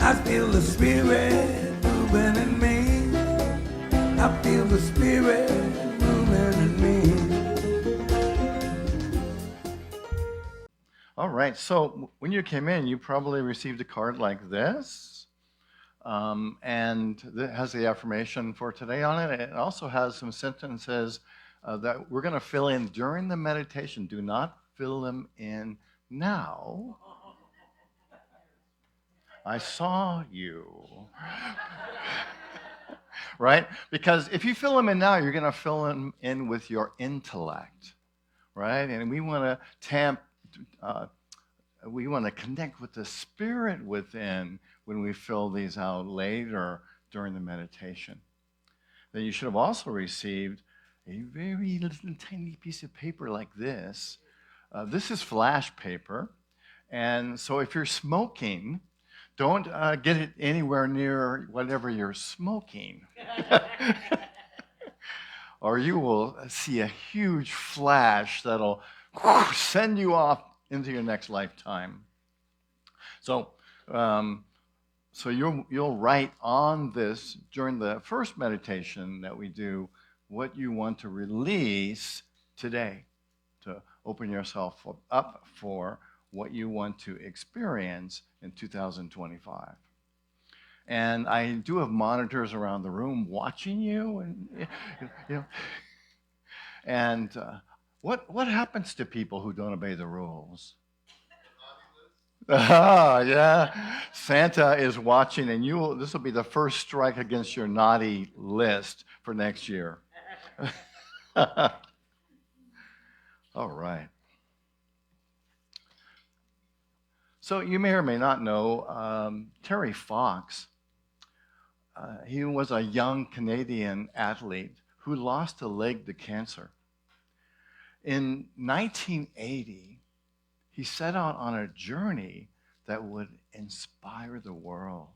I feel the spirit moving in me. I feel the spirit moving in me. All right, so when you came in, you probably received a card like this. And it has the affirmation for today on it. It also has some sentences that we're going to fill in during the meditation. Do not fill them in now. I saw you. Right? Because if you fill them in now, you're going to fill them in with your intellect. Right? And we want to we want to connect with the spirit within when we fill these out later during the meditation. Then you should have also received a very little tiny piece of paper like this. This is flash paper. And so if you're smoking, don't get it anywhere near whatever you're smoking. Or you will see a huge flash that'll send you off into your next lifetime. So you'll write on this during the first meditation that we do what you want to release today to open yourself up for what you want to experience in 2025. And I do have monitors around the room watching you, and you know. And what happens to people who don't obey the rules? Ah, yeah. Santa is watching, and this will be the first strike against your naughty list for next year. All right. So you may or may not know Terry Fox. He was a young Canadian athlete who lost a leg to cancer. In 1980, he set out on a journey that would inspire the world.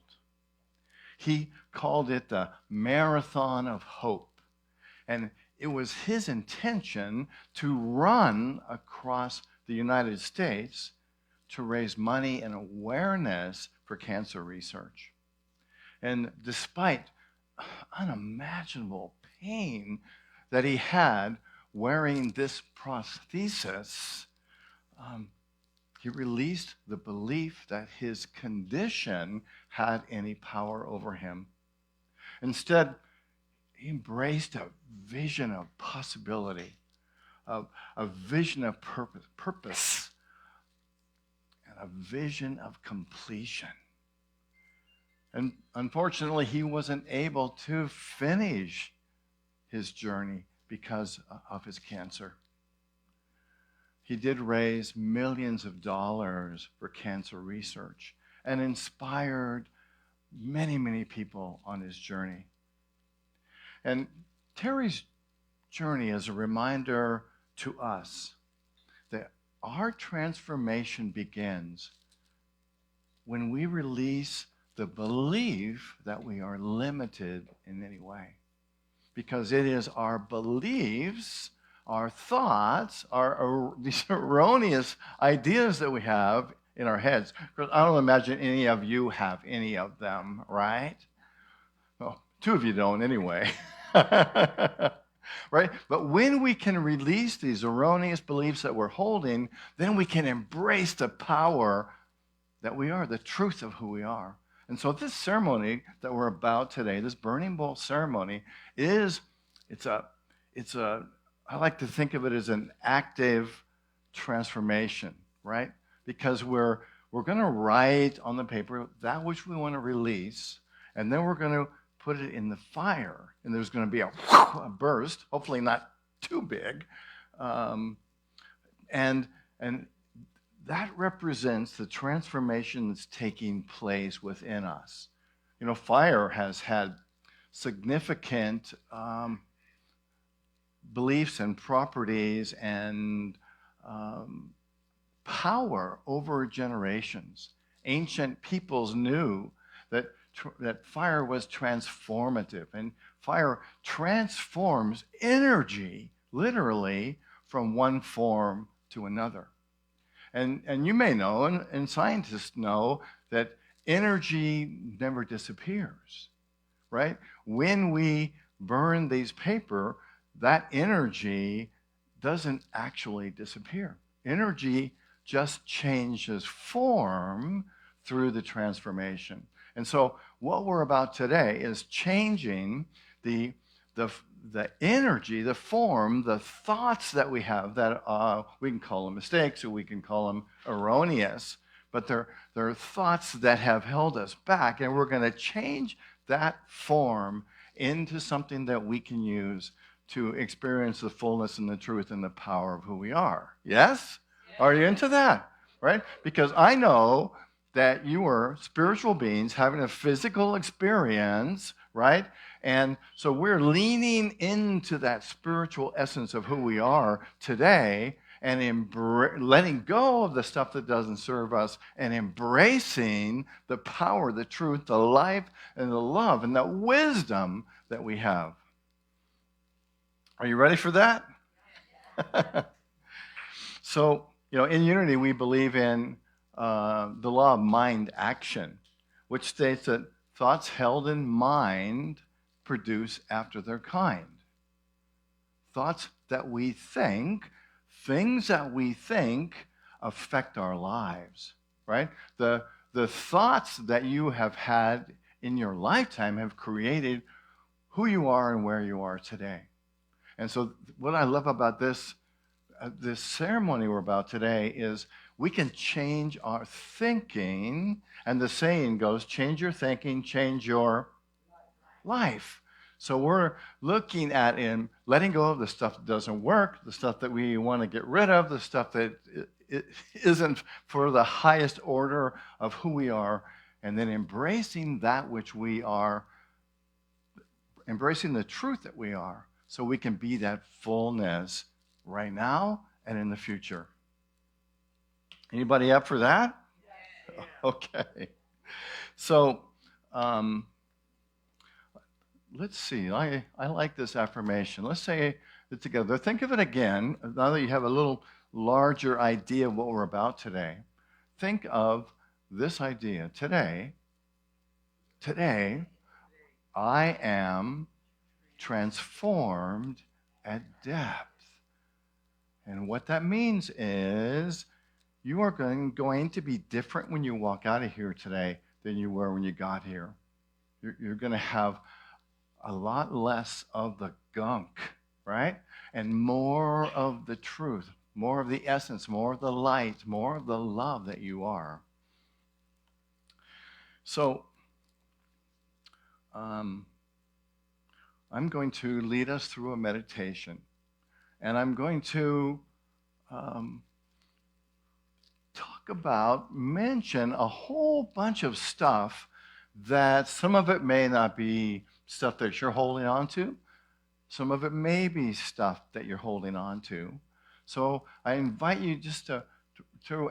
He called it the Marathon of Hope. And it was his intention to run across the United States to raise money and awareness for cancer research. And despite unimaginable pain that he had wearing this prosthesis, he released the belief that his condition had any power over him. Instead, he embraced a vision of possibility, a vision of purpose, and a vision of completion. And unfortunately, he wasn't able to finish his journey because of his cancer. He did raise millions of dollars for cancer research and inspired many, many people on his journey. And Terry's journey is a reminder to us that our transformation begins when we release the belief that we are limited in any way. Because it is our beliefs, our thoughts, these erroneous ideas that we have in our heads. Because I don't imagine any of you have any of them, right? Well, two of you don't anyway. Right? But when we can release these erroneous beliefs that we're holding, then we can embrace the power that we are, the truth of who we are. And so this ceremony that we're about today, this burning bowl ceremony, I like to think of it as an active transformation, right? Because we're going to write on the paper that which we want to release, and then we're going to put it in the fire, and there's going to be a burst, hopefully not too big, and that represents the transformation that's taking place within us. You know, fire has had significant beliefs and properties and power over generations. Ancient peoples knew that fire was transformative, and fire transforms energy literally from one form to another. And you may know, and scientists know, that energy never disappears, right? When we burn these paper, that energy doesn't actually disappear. Energy just changes form through the transformation. And so what we're about today is changing the, the, the energy, the form, the thoughts that we have that we can call them mistakes or we can call them erroneous, but they're thoughts that have held us back, and we're going to change that form into something that we can use to experience the fullness and the truth and the power of who we are. Yes? Are you into that? Right? Because I know that you are spiritual beings having a physical experience, right? And so we're leaning into that spiritual essence of who we are today and letting go of the stuff that doesn't serve us and embracing the power, the truth, the life, and the love and the wisdom that we have. Are you ready for that? So, in Unity, we believe in the law of mind action, which states that thoughts held in mind produce after their kind. Thoughts that we think, things that we think affect our lives, right? The thoughts that you have had in your lifetime have created who you are and where you are today. And so what I love about this ceremony we're about today is we can change our thinking, and the saying goes, change your thinking, change your life. So we're looking at and letting go of the stuff that doesn't work, the stuff that we want to get rid of, the stuff that it isn't for the highest order of who we are, and then embracing that which we are, embracing the truth that we are, so we can be that fullness right now and in the future. Anybody up for that? Yeah. Okay. So, let's see. I like this affirmation. Let's say it together. Think of it again. Now that you have a little larger idea of what we're about today, think of this idea. Today, I am transformed at depth. And what that means is you are going to be different when you walk out of here today than you were when you got here. You're going to have a lot less of the gunk, right? And more of the truth, more of the essence, more of the light, more of the love that you are. So, I'm going to lead us through a meditation. And I'm going to mention a whole bunch of stuff that some of it may not be stuff that you're holding on to. Some of it may be stuff that you're holding on to. So I invite you just to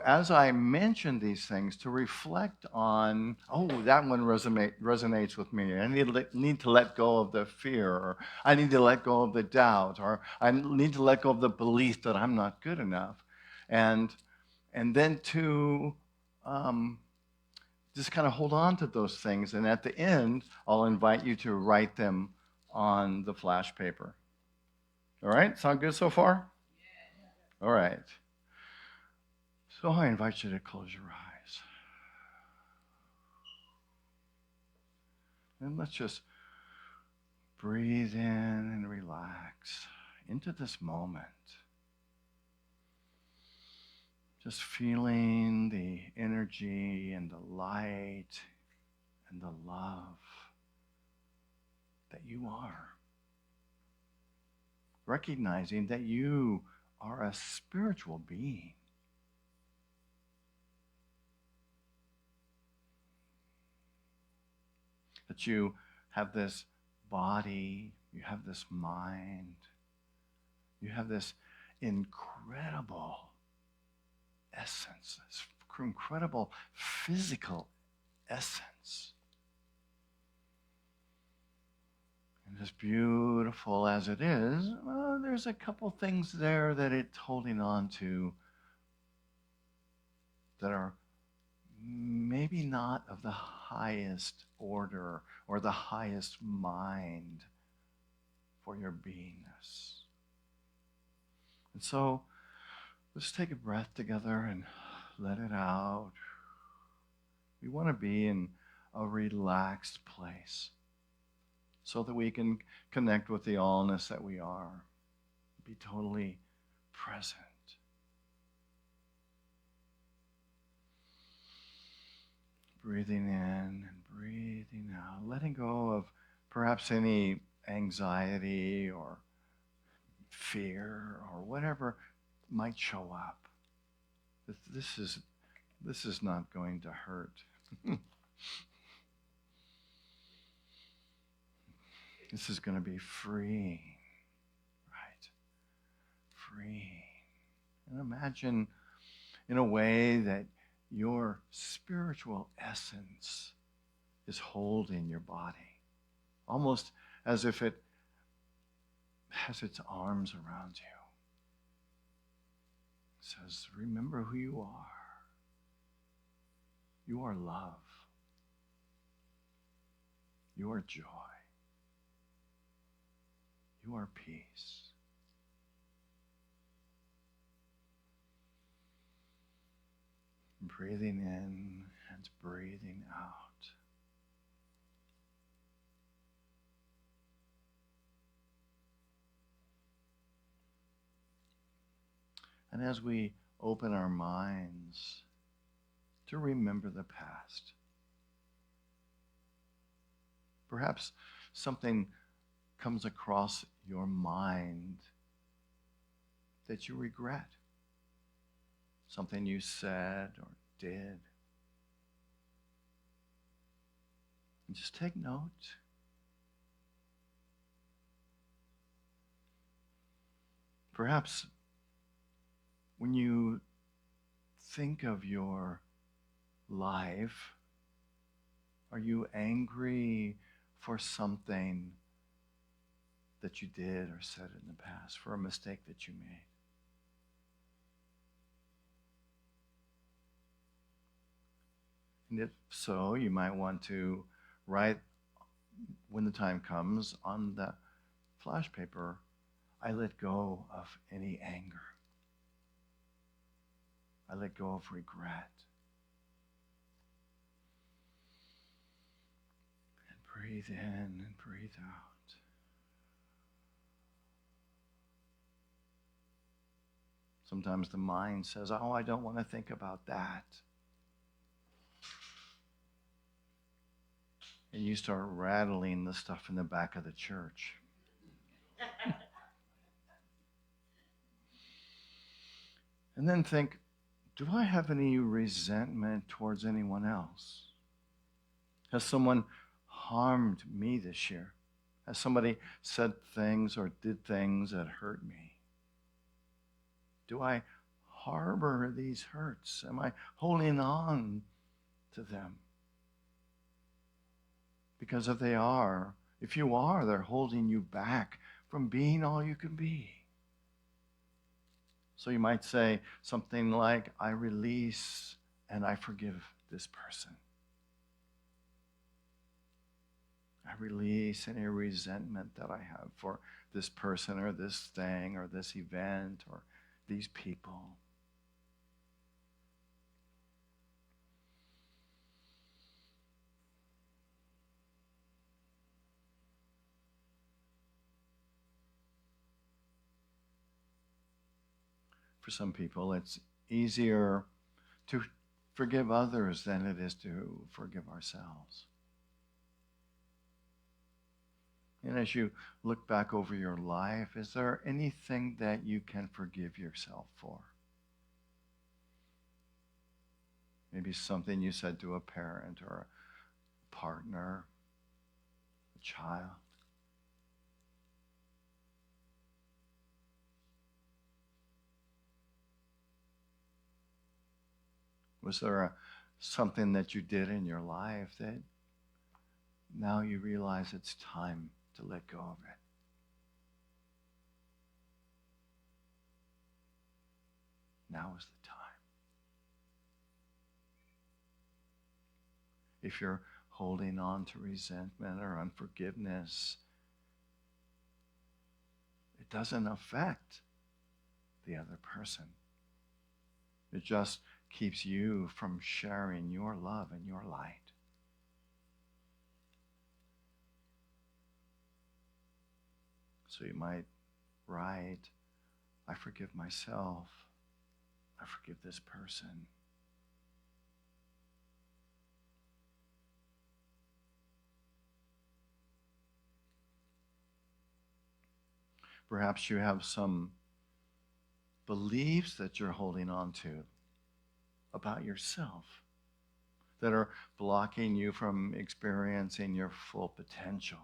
as I mention these things, to reflect on, that one resonates with me. I need to let go of the fear, or I need to let go of the doubt, or I need to let go of the belief that I'm not good enough. And then to just kind of hold on to those things. And at the end, I'll invite you to write them on the flash paper. All right? Sound good so far? Yeah. All right. So I invite you to close your eyes. And let's just breathe in and relax into this moment. Just feeling the energy and the light and the love that you are. Recognizing that you are a spiritual being. That you have this body, you have this mind, you have this incredible essence, this incredible physical essence. And as beautiful as it is, there's a couple things there that it's holding on to that are maybe not of the highest order or the highest mind for your beingness. And so let's take a breath together and let it out. We want to be in a relaxed place so that we can connect with the allness that we are, be totally present. Breathing in and breathing out, letting go of perhaps any anxiety or fear or whatever might show up. This is not going to hurt. This is going to be freeing, right? Freeing. And imagine in a way that your spiritual essence is holding your body, almost as if it has its arms around you. It says, remember who you are. You are love. You are joy. You are peace. Breathing in and breathing out. And as we open our minds to remember the past, perhaps something comes across your mind that you regret. Something you said or did. And just take note. Perhaps when you think of your life, are you angry for something that you did or said in the past, for a mistake that you made? And if so, you might want to write, when the time comes, on the flash paper, I let go of any anger. I let go of regret. And breathe in and breathe out. Sometimes the mind says, oh, I don't want to think about that. And you start rattling the stuff in the back of the church. And then think, do I have any resentment towards anyone else? Has someone harmed me this year? Has somebody said things or did things that hurt me? Do I harbor these hurts? Am I holding on to them? Because if you are, they're holding you back from being all you can be. So you might say something like, I release and I forgive this person. I release any resentment that I have for this person or this thing or this event or these people. For some people, it's easier to forgive others than it is to forgive ourselves. And as you look back over your life, is there anything that you can forgive yourself for? Maybe something you said to a parent or a partner, a child. Was there something that you did in your life that now you realize it's time to let go of it? Now is the time. if you're holding on to resentment or unforgiveness, it doesn't affect the other person. It just keeps you from sharing your love and your light. So you might write, I forgive myself. I forgive this person. Perhaps you have some beliefs that you're holding on to about yourself that are blocking you from experiencing your full potential.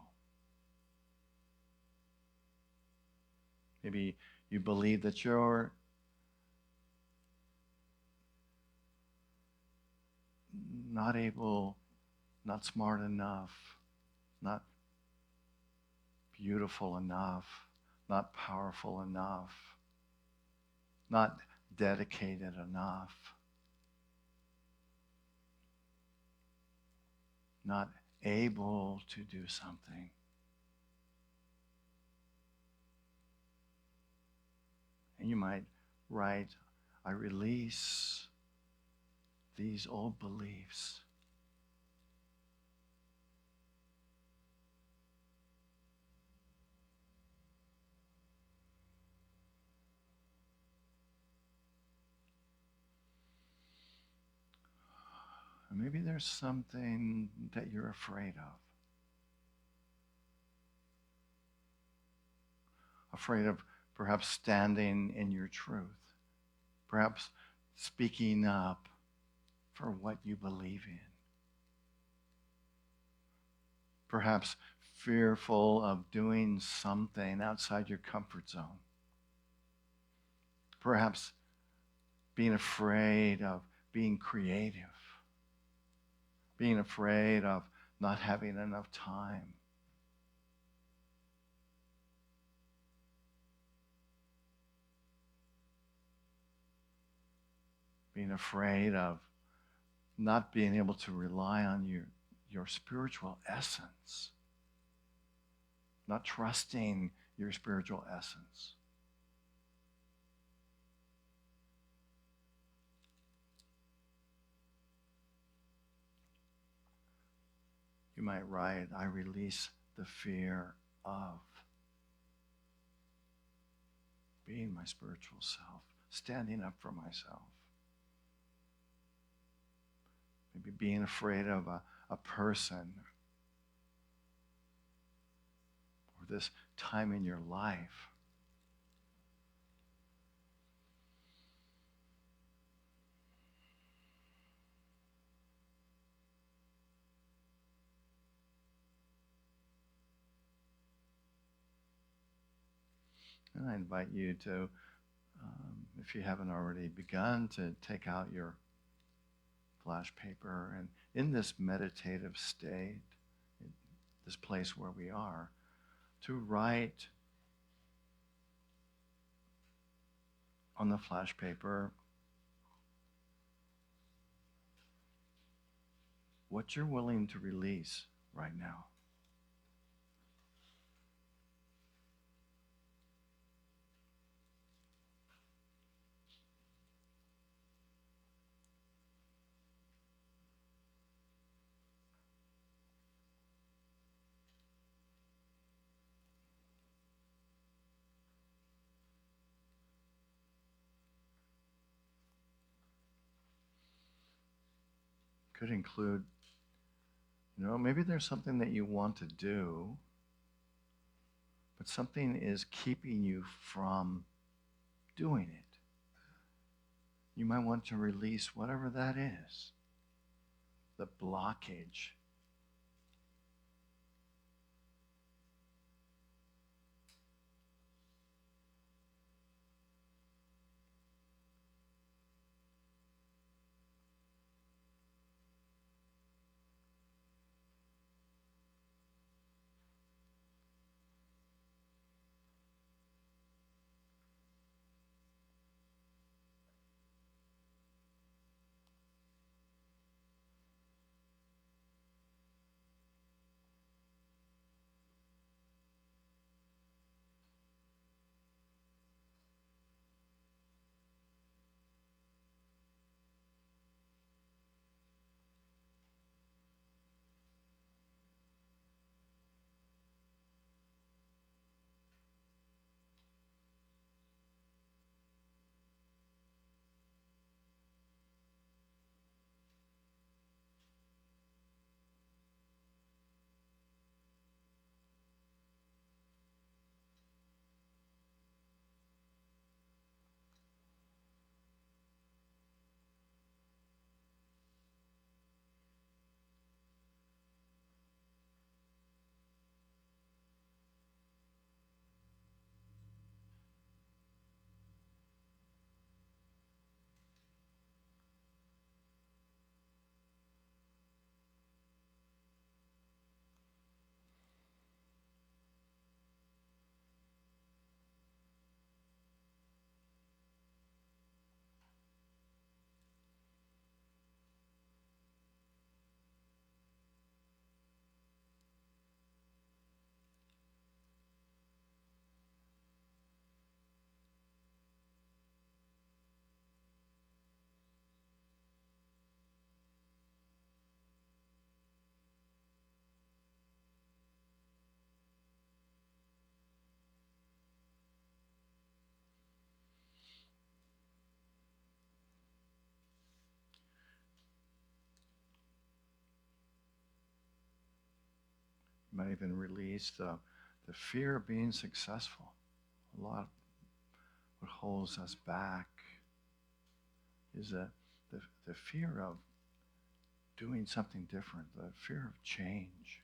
Maybe you believe that you're not able, not smart enough, not beautiful enough, not powerful enough, not dedicated enough, not able to do something. And you might write, I release these old beliefs. Or maybe there's something that you're afraid of. Afraid of perhaps standing in your truth. Perhaps speaking up for what you believe in. Perhaps fearful of doing something outside your comfort zone. Perhaps being afraid of being creative. Being afraid of not having enough time. Being afraid of not being able to rely on your spiritual essence. Not trusting your spiritual essence. You might write, I release the fear of being my spiritual self, standing up for myself. Maybe being afraid of a person or this time in your life. And I invite you to, if you haven't already begun, to take out your flash paper and in this meditative state, in this place where we are, to write on the flash paper what you're willing to release right now. Could include, maybe there's something that you want to do, but something is keeping you from doing it. You might want to release whatever that is, the blockage. You might even release the fear of being successful. A lot of what holds us back is the fear of doing something different, the fear of change.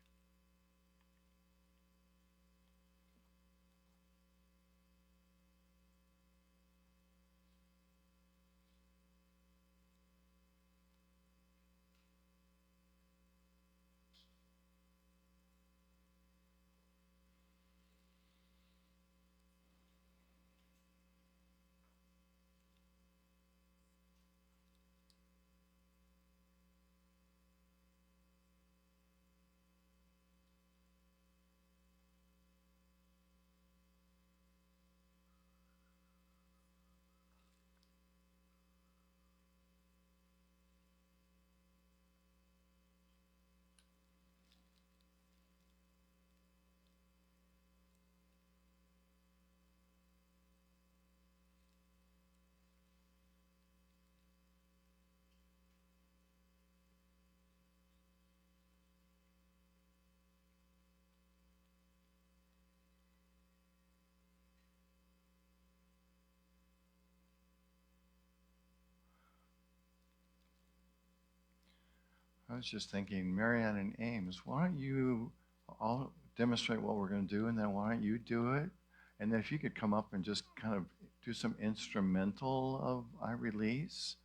I was just thinking, Marianne and Ames, why don't you all demonstrate what we're going to do, and then why don't you do it? And then if you could come up and just kind of do some instrumental of I Release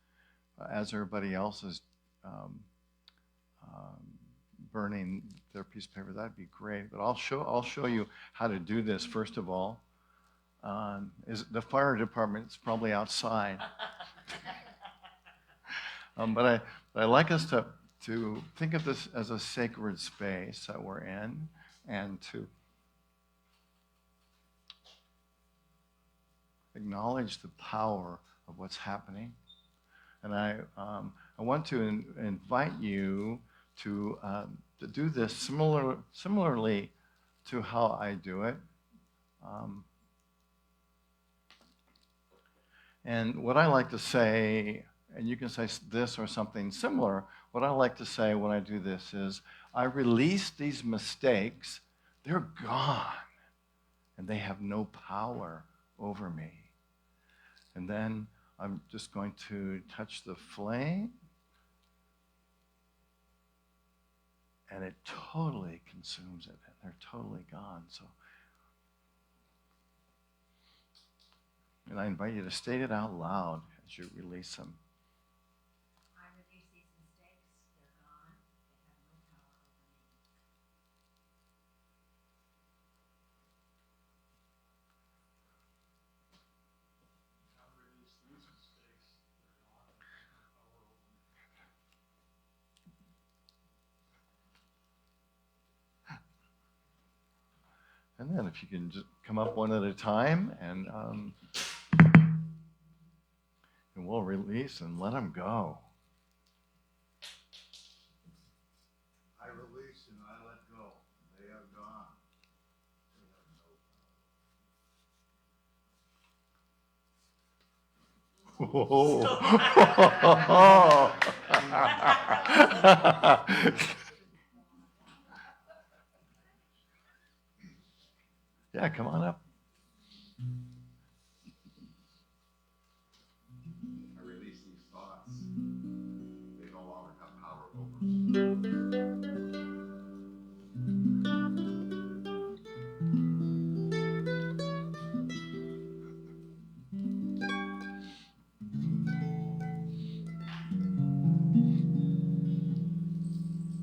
as everybody else is um, burning their piece of paper, that'd be great. But I'll show you how to do this first of all. Is the fire department is probably outside. But I like us to think of this as a sacred space that we're in, and to acknowledge the power of what's happening. And I want to invite you to do this similarly to how I do it. And what I like to say, and you can say this or something similar, what I like to say when I do this is, I release these mistakes, they're gone, and they have no power over me. And then I'm just going to touch the flame, and it totally consumes it, and they're totally gone. And I invite you to state it out loud as you release them. I release these mistakes. They're gone. They have no power over me. And then if you can just come up one at a time, and we'll release and let them go. I release and I let go. They are gone. Yeah, come on up. I release these thoughts. They no longer have power over me.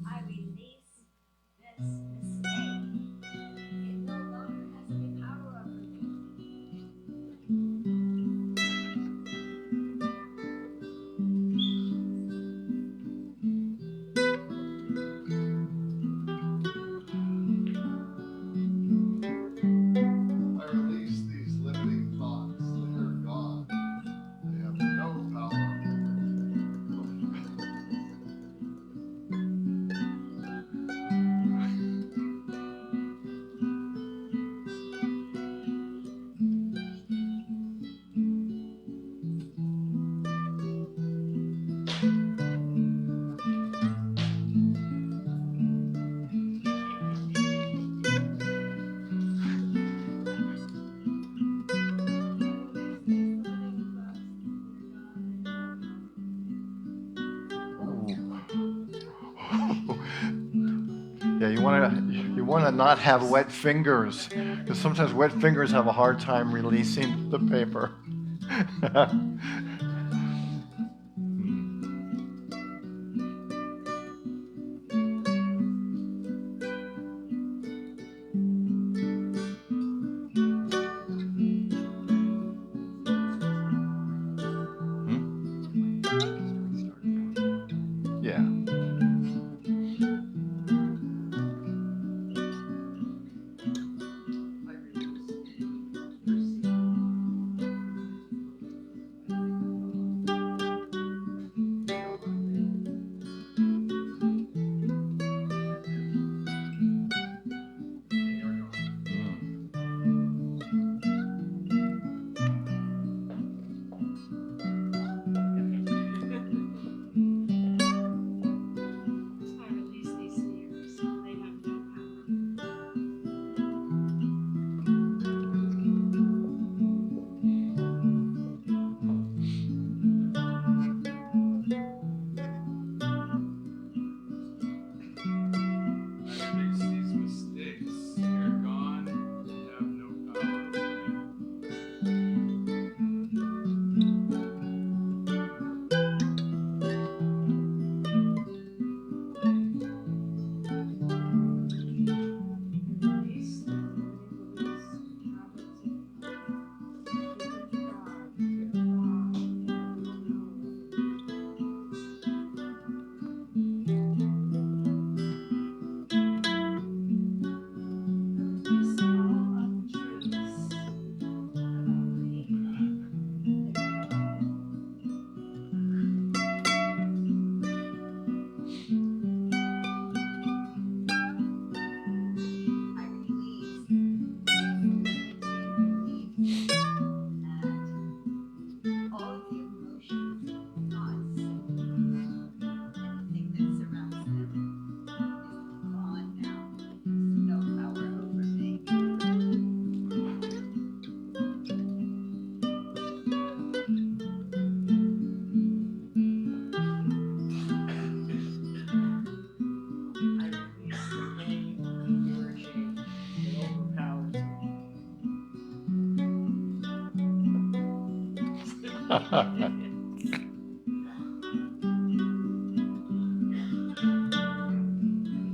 I release this mistake. It no longer has any power over me. Yeah, you want to not have wet fingers, because sometimes wet fingers have a hard time releasing the paper. Yeah. I release these fears. They have no power. I release these mistakes. They're gone. They have no power over me. Release the limiting beliefs and habits of God, fear of God, and no. Release all untruths about me. They're gone. I release limiting beliefs and all of the emotions and thoughts and everything that surrounds them is gone now. There's no power over me. I release the pain, fear, or shame that overpowers me.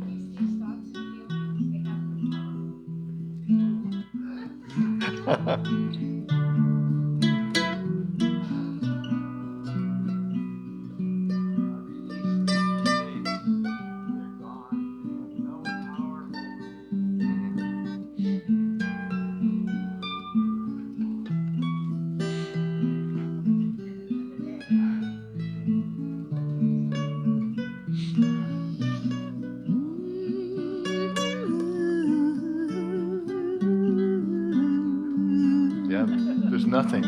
Release these thoughts and feelings. They have no power. Yeah, there's nothing.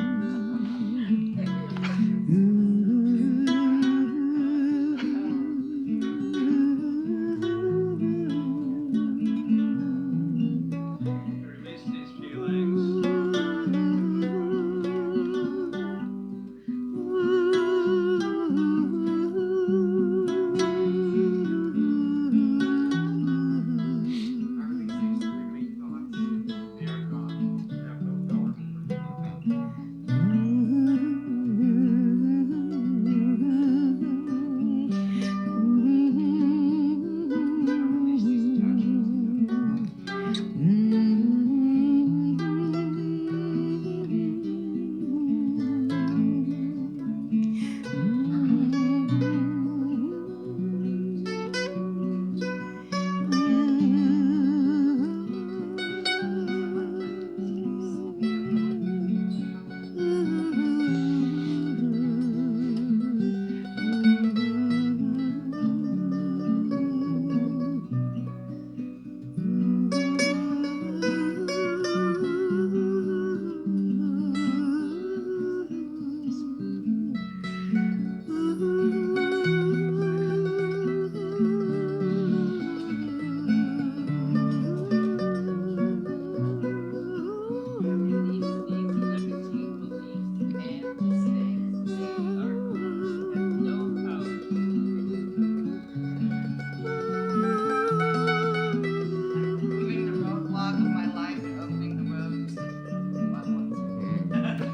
Release these feelings. I release these limiting thoughts. They are gone. They have no power over me.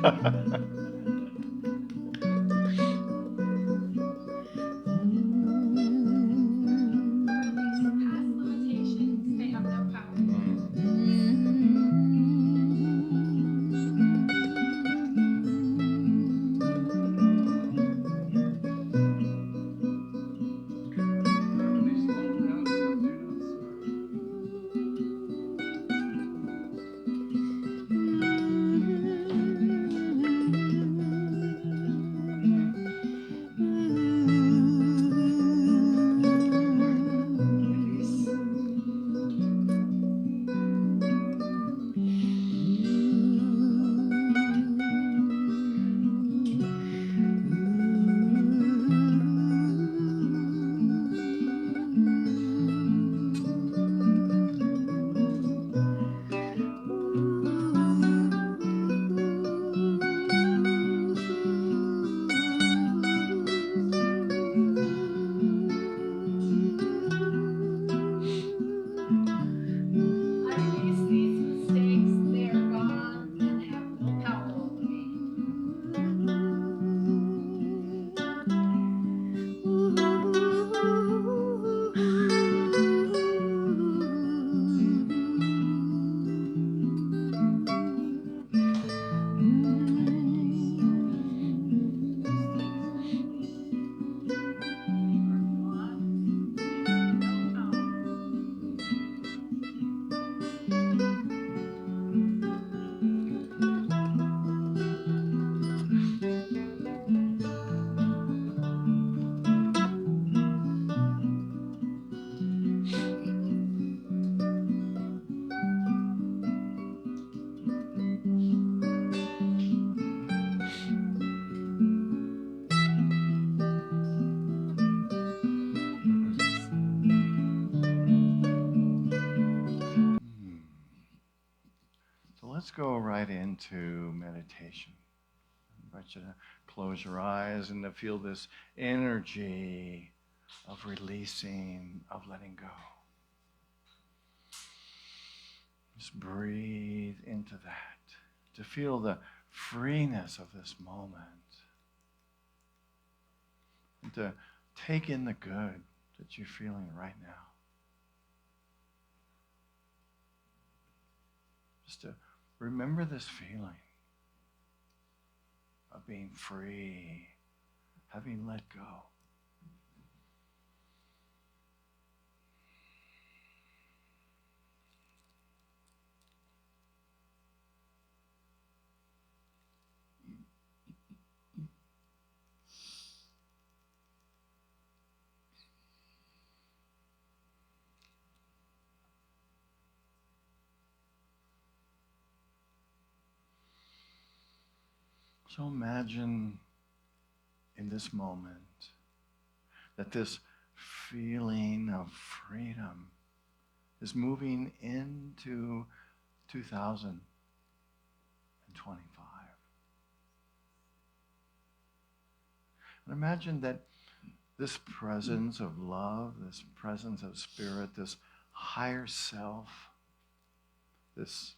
Past limitations, they have no power. Please slow down some, do not swear. I release these mistakes, they are gone and have no power over me. So let's go right into meditation. I invite you to close your eyes and to feel this energy of releasing, of letting go. Just breathe into that, to feel the freeness of this moment, and to take in the good that you're feeling right now. Just to remember this feeling of being free, having let go. So imagine in this moment that this feeling of freedom is moving into 2025. And imagine that this presence of love, this presence of spirit, this higher self, this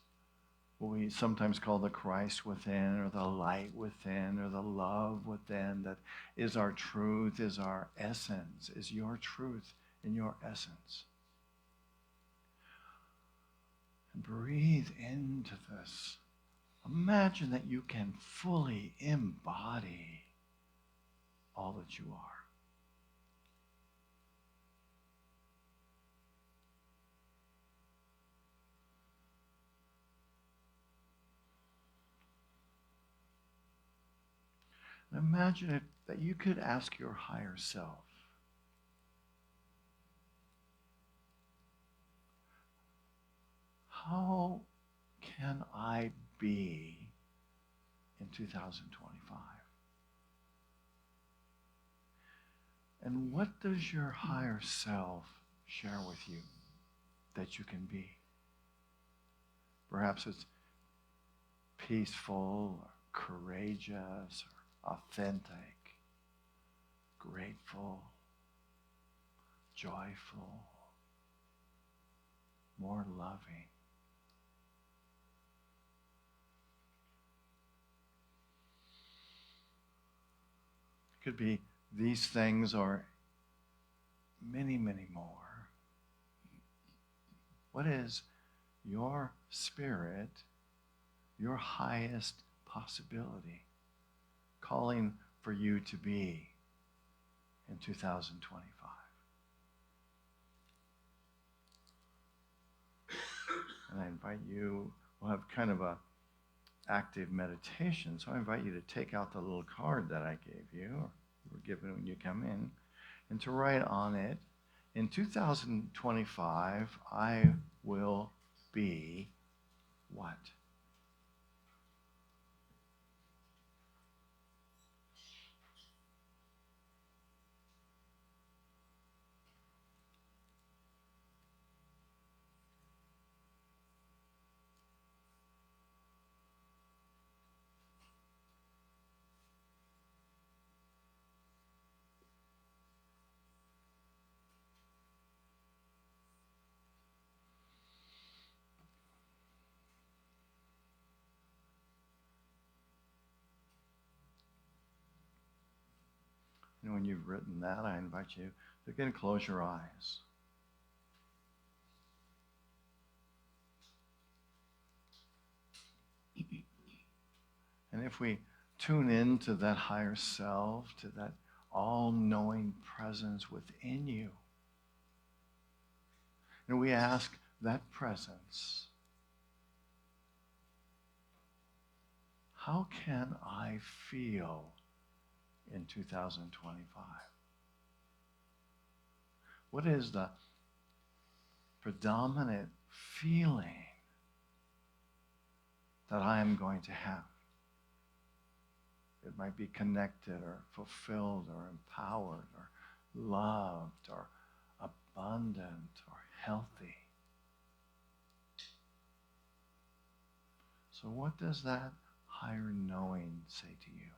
what we sometimes call the Christ within, or the light within, or the love within, that is our truth, is our essence, is your truth and your essence. And breathe into this. Imagine that you can fully embody all that you are. And imagine it, that you could ask your higher self, how can I be in 2025? And what does your higher self share with you that you can be? Perhaps it's peaceful, or courageous, or authentic, grateful, joyful, more loving. could be these things or many, many more. What is your spirit, your highest possibility, calling for you to be in 2025? And I invite you, we'll have kind of a active meditation. So I invite you to take out the little card that I gave you, or you were given when you come in, and to write on it, in 2025, I will be what? And when you've written that, I invite you to again close your eyes. And if we tune into that higher self, to that all-knowing presence within you, and we ask that presence, how can I feel in 2025? What is the predominant feeling that I am going to have? It might be connected or fulfilled or empowered or loved or abundant or healthy. So what does that higher knowing say to you?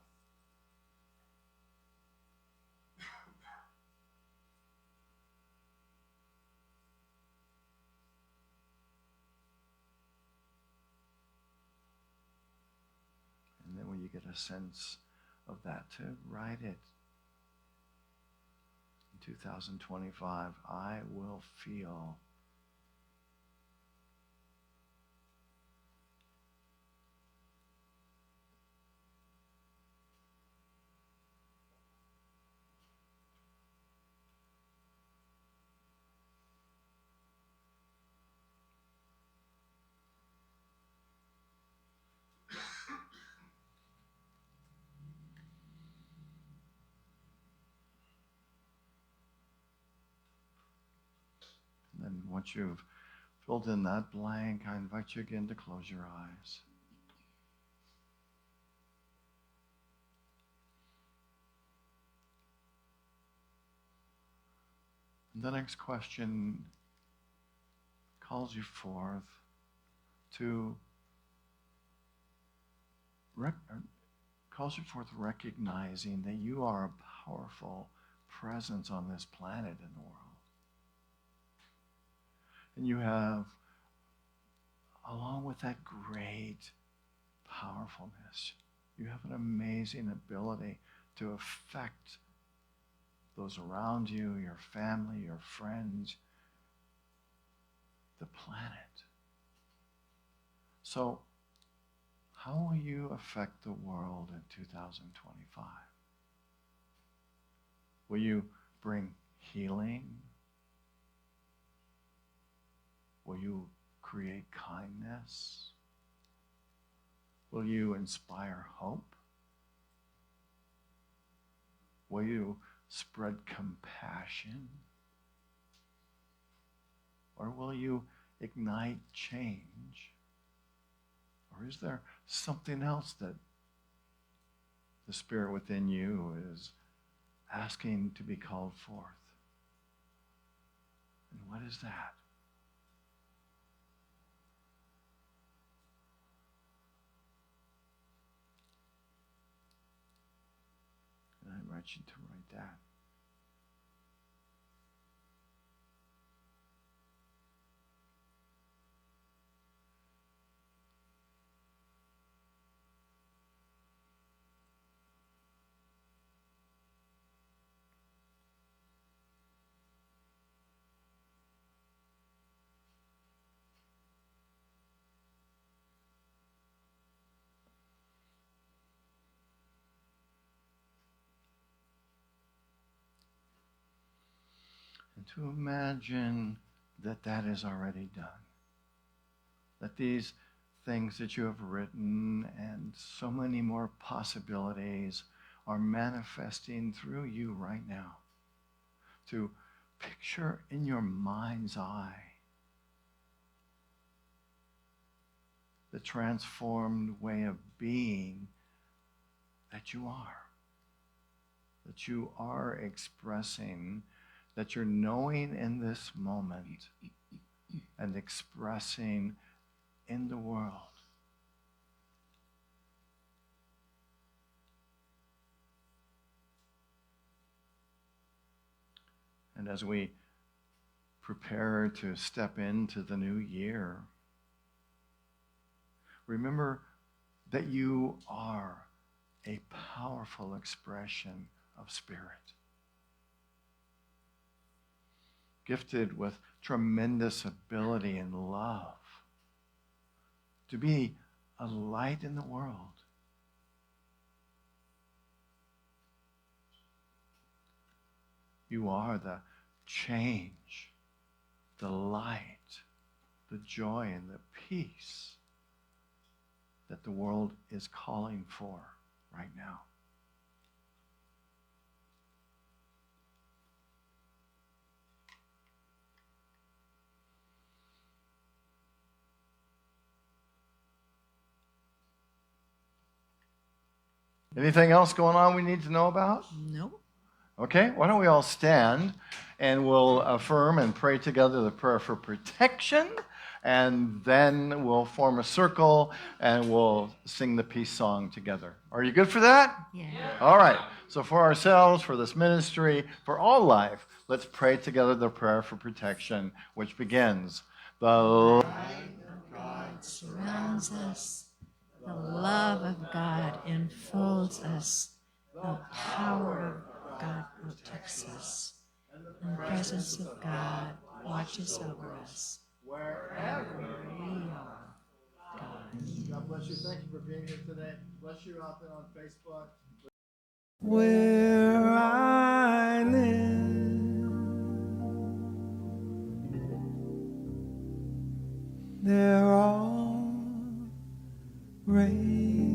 And then when you get a sense of that, to write it. In 2025, I will feel And then once you've filled in that blank, I invite you again to close your eyes. And the next question calls you forth to recognizing that you are a powerful presence on this planet in the world. And you have, along with that great powerfulness, you have an amazing ability to affect those around you, your family, your friends, the planet. So, how will you affect the world in 2025? Will you bring healing? Will you create kindness? Will you inspire hope? Will you spread compassion? Or will you ignite change? Or is there something else that the Spirit within you is asking to be called forth? And what is that? And I invite you to write that. to imagine that that is already done. That these things that you have written and so many more possibilities are manifesting through you right now. To picture in your mind's eye the transformed way of being that you are expressing, that you're knowing in this moment and expressing in the world. And as we prepare to step into the new year, remember that you are a powerful expression of spirit, gifted with tremendous ability and love to be a light in the world. You are the change, the light, the joy, and the peace that the world is calling for right now. Anything else going on we need to know about? No. Okay, why don't we all stand and we'll affirm and pray together the prayer for protection, and then we'll form a circle and we'll sing the peace song together. Are you good for that? Yeah. All right. So for ourselves, for this ministry, for all life, let's pray together the prayer for protection, which begins, the light of God surrounds us. The love of God enfolds us. The power of God protects us. And the presence of God watches over us wherever we are. God bless you. Thank you for being here today. Bless you out there on Facebook. Where I live, there are rain.